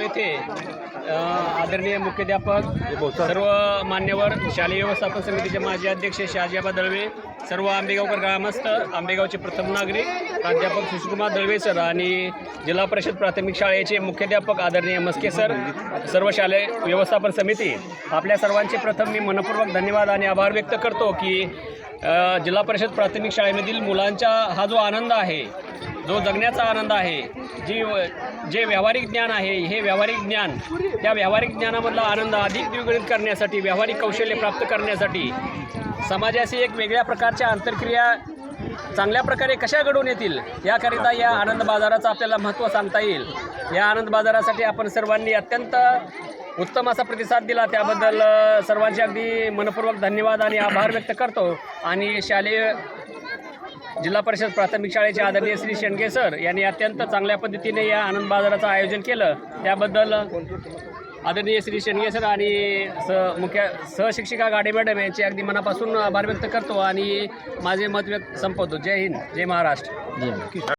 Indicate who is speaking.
Speaker 1: येथे आदरणीय मुख्याध्यापक, सर्व मान्यवर, शालेय व्यवस्थापन समितीचे माजी अध्यक्ष शहाजीआबा दळवे, सर्व आंबेगावकर ग्रामस्थ, आंबेगावचे प्रथम नागरिक प्राध्यापक सुशीलकुमार दळवे सर आणि जिल्हा परिषद प्राथमिक शाळेचे मुख्याध्यापक आदरणीय मस्के सर, सर्व शालेय व्यवस्थापन समिती, आपल्या सर्वांचे प्रथम मी मनपूर्वक धन्यवाद आणि आभार व्यक्त करतो की जिल्हा परिषद प्राथमिक शाळेमधील मुलांचा हा जो आनंद आहे, जो जगण्याचा आनंद आहे, जे व्यावहारिक ज्ञान आहे, हे व्यावहारिक ज्ञान, त्या व्यावहारिक ज्ञानामधला आनंद अधिक द्विगुणित करण्यासाठी, व्यावहारिक कौशल्य प्राप्त करण्यासाठी, समाजाशी एक वेगळ्या प्रकारच्या आंतरक्रिया चांगल्या प्रकारे कशा घडून येतील याकरिता या आनंद बाजाराचं आपल्याला महत्त्व सांगता येईल. या आनंद बाजारासाठी आपण सर्वांनी अत्यंत उत्तम असा प्रतिसाद दिला, त्याबद्दल सर्वांचे अगदी मनपूर्वक धन्यवाद आणि आभार व्यक्त करतो. आणि शालेय जिल्हा परिषद प्राथमिक शाळेचे आदरणीय श्री शेंडगे सर यांनी अत्यंत चांगल्या पद्धतीने या आनंद बाजाराचं आयोजन केलं, त्याबद्दल आदरणीय श्री शेंडगे सर आणि मुख्य सहशिक्षिका गाडे मॅडम यांचे अगदी मनापासून आभार व्यक्त करतो आणि माझे मत संपवतो. जय हिंद, जय महाराष्ट्र.